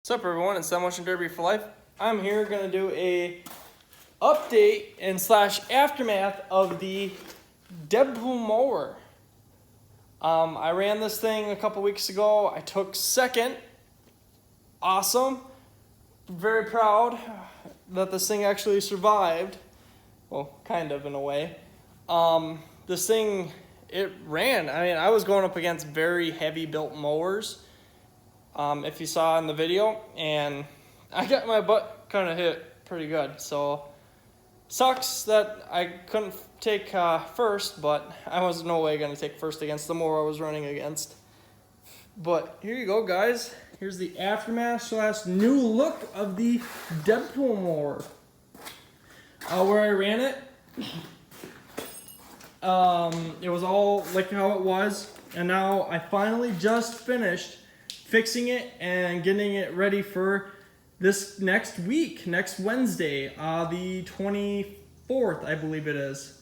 What's up, everyone? It's Stop Motion Derby for Life. I'm here going to do a update and slash aftermath of the Deadpool mower. I ran this thing a couple weeks ago. I took second. Awesome. Very proud that this thing actually survived. Well, kind of in a way. This thing, it ran. I mean, I was going up against very heavy built mowers. If you saw in the video, and I got my butt kind of hit pretty good, so sucks that I couldn't take first, but I was no way going to take first against the mower I was running against. But here you go, guys. Here's the aftermath slash new look of the Deadpool mower. Where I ran it, it was all like how it was, and now I finally just finished fixing it and getting it ready for this next week, next Wednesday, the 24th, I believe it is.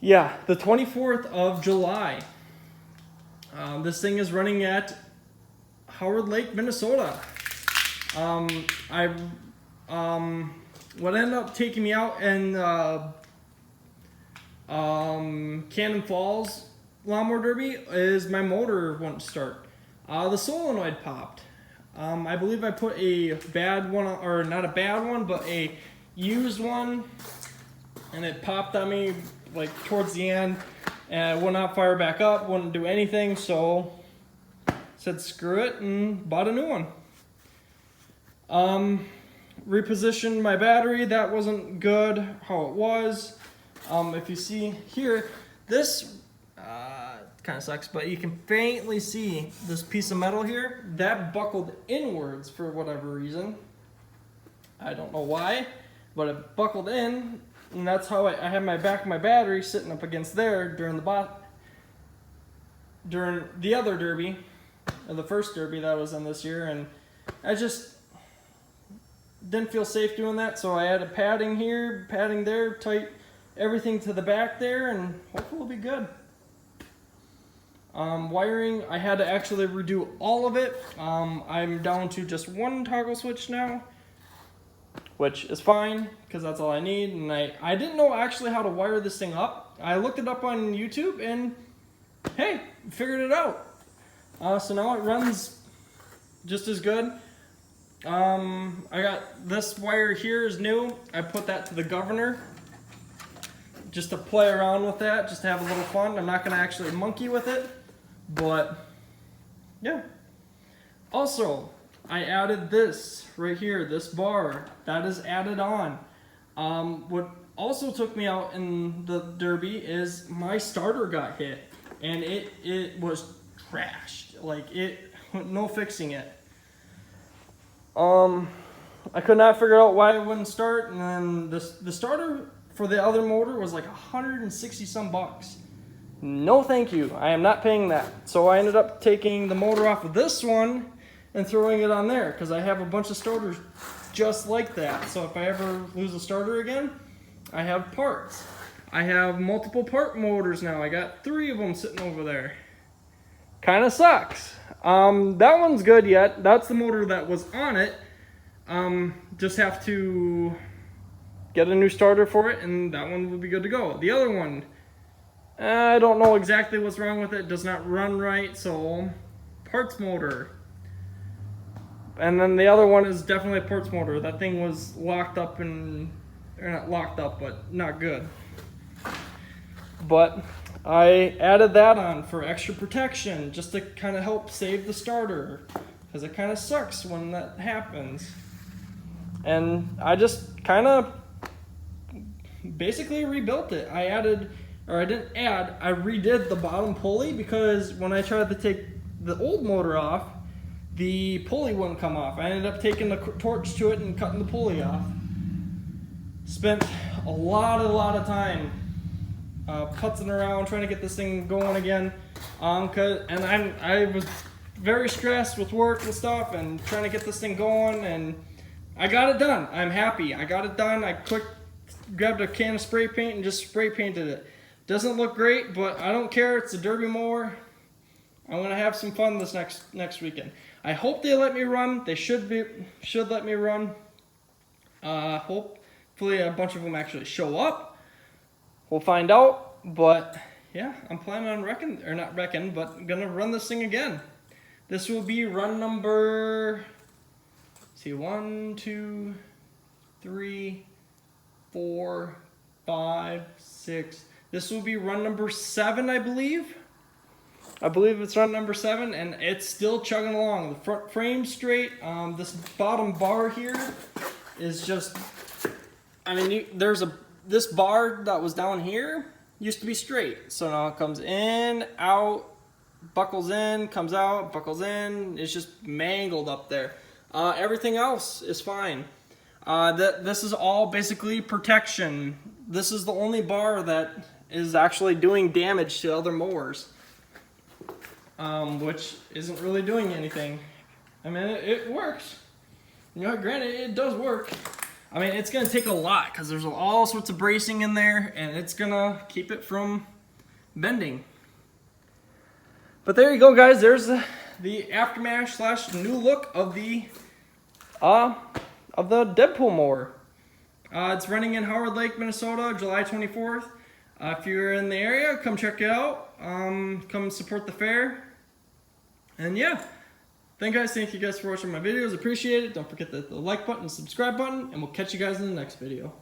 Yeah, the 24th of July. This thing is running at Howard Lake, Minnesota. What ended up taking me out in Cannon Falls Lawnmower Derby is my motor wouldn't start. The solenoid popped. I believe I put a bad one, or not a bad one, but a used one, and it popped on me like towards the end, and it would not fire back up, wouldn't do anything, so said screw it and bought a new one. Repositioned my battery. That wasn't good how it was. If you see here, this kind of sucks, but you can faintly see this piece of metal here that buckled inwards for whatever reason. I don't know why, but it buckled in, and that's how I had my back of my battery sitting up against there during the other derby, or the first derby that I was in this year, and I just didn't feel safe doing that, so I had a padding here, padding there, tight everything to the back there, and hopefully it'll be good. Wiring, I had to actually redo all of it. I'm down to just one toggle switch now, which is fine because that's all I need. And I didn't know actually how to wire this thing up. I looked it up on YouTube and hey, figured it out. So now it runs just as good. I got this wire here is new. I put that to the governor just to play around with that, just to have a little fun. I'm not going to actually monkey with it. But yeah, also I added this right here, this bar that is added on. What also took me out in the derby is my starter got hit, and it was trashed, like no fixing it. I could not figure out why it wouldn't start, and then the starter for the other motor was like 160 some bucks. No thank you, I am not paying that. So I ended up taking the motor off of this one and throwing it on there because I have a bunch of starters just like that. So if I ever lose a starter again, I have parts. I have multiple part motors now. I got 3 of them sitting over there. Kind of sucks. That one's good yet. That's the motor that was on it. Just have to get a new starter for it, and that one will be good to go. The other one, I don't know exactly what's wrong with it. It does not run right, so parts motor. And then the other one is definitely a parts motor. That thing was locked up and, or not locked up, but not good. But I added that on for extra protection, just to kind of help save the starter, because it kind of sucks when that happens. And I just kind of basically rebuilt it. I redid the bottom pulley because when I tried to take the old motor off, the pulley wouldn't come off. I ended up taking the torch to it and cutting the pulley off. Spent a lot of time putzing around trying to get this thing going again. I was very stressed with work and stuff and trying to get this thing going, and I got it done. I'm happy. I got it done. I grabbed a can of spray paint and just spray painted it. Doesn't look great, but I don't care. It's a derby mower. I'm gonna have some fun this next weekend. I hope they let me run. They should let me run. Hopefully a bunch of them actually show up. We'll find out. But yeah, I'm planning on gonna run this thing again. This will be run number, let's see, 1, 2, 3, 4, 5, 6. This will be run number 7, I believe. I believe it's run number 7, and it's still chugging along. The front frame's straight. This bottom bar here is just, I mean, this bar that was down here used to be straight. So now it comes in, out, buckles in, comes out, buckles in. It's just mangled up there. Everything else is fine. This is all basically protection. This is the only bar that is actually doing damage to other mowers, which isn't really doing anything. I mean, it works. You know, granted, it does work. I mean, it's going to take a lot because there's all sorts of bracing in there, and it's going to keep it from bending. But there you go, guys. There's the aftermath / new look of the Deadpool mower. It's running in Howard Lake, Minnesota, July 24th. If you're in the area, come check it out. Come support the fair. And yeah, thank you guys for watching my videos. Appreciate it. Don't forget the like button, subscribe button, and we'll catch you guys in the next video.